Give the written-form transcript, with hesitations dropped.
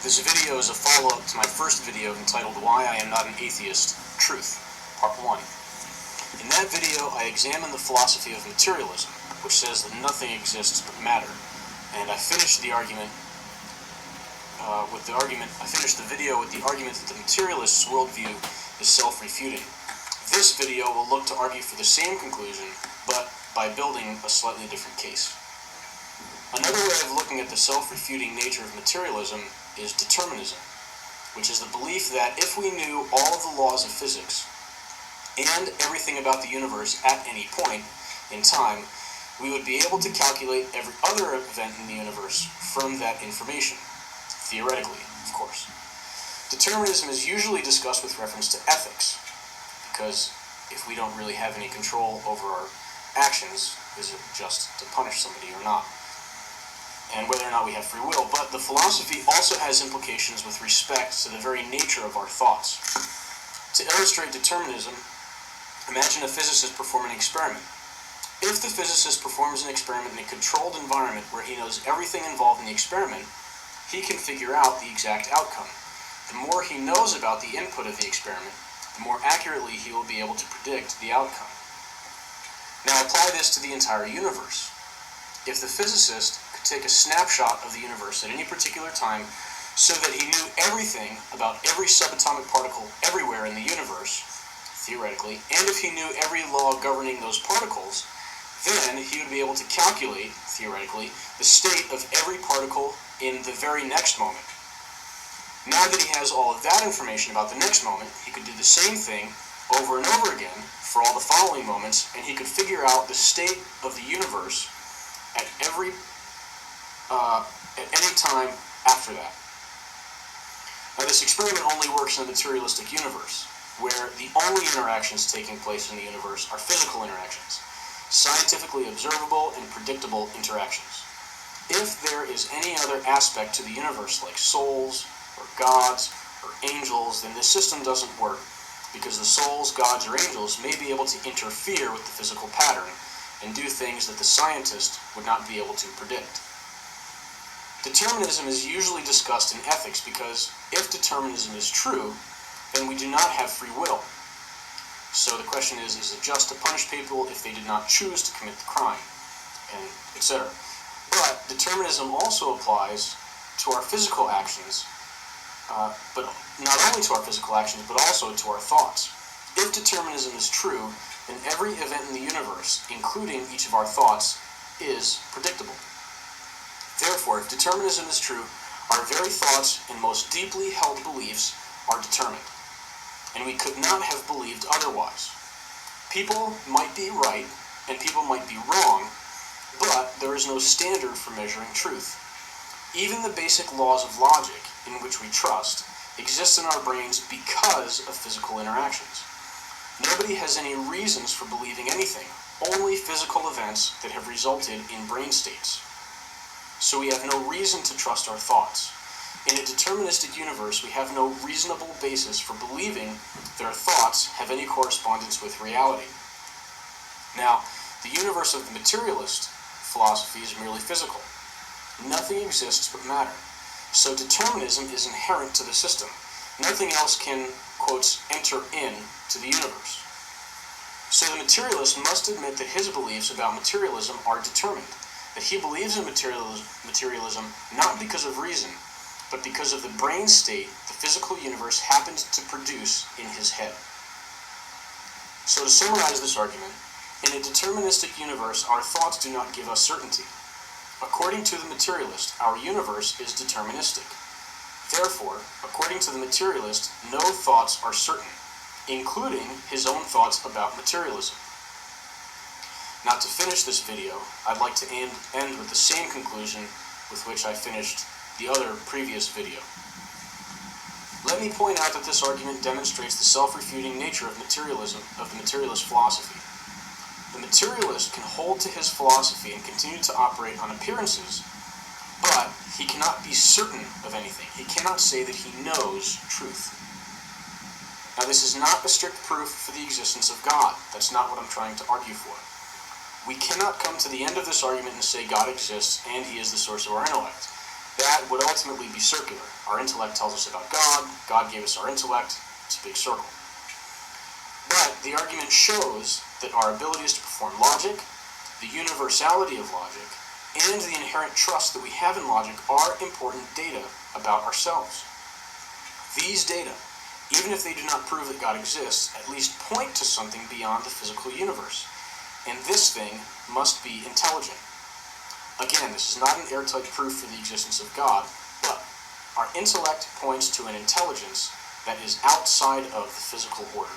This video is a follow-up to my first video entitled Why I Am Not an Atheist, Truth, Part 1. In that video, I examined the philosophy of materialism, which says that nothing exists but matter, and I finished the argument I finished the video with the argument that the materialist's worldview is self-refuting. This video will look to argue for the same conclusion, but by building a slightly different case. Another way of looking at the self-refuting nature of materialism is determinism, which is the belief that if we knew all of the laws of physics and everything about the universe at any point in time, we would be able to calculate every other event in the universe from that information, theoretically, of course. Determinism is usually discussed with reference to ethics, because if we don't really have any control over our actions, is it just to punish somebody or not? And whether or not we have free will, but the philosophy also has implications with respect to the very nature of our thoughts. To illustrate determinism, imagine a physicist performing an experiment. If the physicist performs an experiment in a controlled environment where he knows everything involved in the experiment, he can figure out the exact outcome. The more he knows about the input of the experiment, the more accurately he will be able to predict the outcome. Now apply this to the entire universe. If the physicist could take a snapshot of the universe at any particular time so that he knew everything about every subatomic particle everywhere in the universe, theoretically, and if he knew every law governing those particles, then he would be able to calculate, theoretically, the state of every particle in the very next moment. Now that he has all of that information about the next moment, he could do the same thing over and over again for all the following moments, and he could figure out the state of the universe at any time after that. Now this experiment only works in a materialistic universe, where the only interactions taking place in the universe are physical interactions, scientifically observable and predictable interactions. If there is any other aspect to the universe, like souls, or gods, or angels, then this system doesn't work, because the souls, gods, or angels may be able to interfere with the physical pattern and do things that the scientist would not be able to predict. Determinism is usually discussed in ethics because if determinism is true, then we do not have free will. So the question is it just to punish people if they did not choose to commit the crime, and etc. But determinism also applies to our physical actions, but not only to our physical actions, but also to our thoughts. If determinism is true, then every event in the universe, including each of our thoughts, is predictable. Therefore, if determinism is true, our very thoughts and most deeply held beliefs are determined, and we could not have believed otherwise. People might be right, and people might be wrong, but there is no standard for measuring truth. Even the basic laws of logic, in which we trust, exist in our brains because of physical interactions. Nobody has any reasons for believing anything, only physical events that have resulted in brain states. So we have no reason to trust our thoughts. In a deterministic universe, we have no reasonable basis for believing that our thoughts have any correspondence with reality. Now, the universe of the materialist philosophy is merely physical. Nothing exists but matter. So determinism is inherent to the system. Nothing else can, quotes, enter in to the universe. So the materialist must admit that his beliefs about materialism are determined, that he believes in materialism not because of reason, but because of the brain state the physical universe happens to produce in his head. So to summarize this argument, in a deterministic universe, our thoughts do not give us certainty. According to the materialist, our universe is deterministic. Therefore, according to the materialist, no thoughts are certain, including his own thoughts about materialism. Now, to finish this video, I'd like to end with the same conclusion with which I finished the other previous video. Let me point out that this argument demonstrates the self-refuting nature of materialism, of the materialist philosophy. The materialist can hold to his philosophy and continue to operate on appearances, but he cannot be certain of anything. He cannot say that he knows truth. Now, this is not a strict proof for the existence of God. That's not what I'm trying to argue for. We cannot come to the end of this argument and say God exists and he is the source of our intellect. that would ultimately be circular. Our intellect tells us about God, God gave us our intellect, it's a big circle. But the argument shows that our abilities to perform logic, the universality of logic, and the inherent trust that we have in logic are important data about ourselves. These data, even if they do not prove that God exists, at least point to something beyond the physical universe. And this thing must be intelligent. Again, this is not an airtight proof for the existence of God, but our intellect points to an intelligence that is outside of the physical order.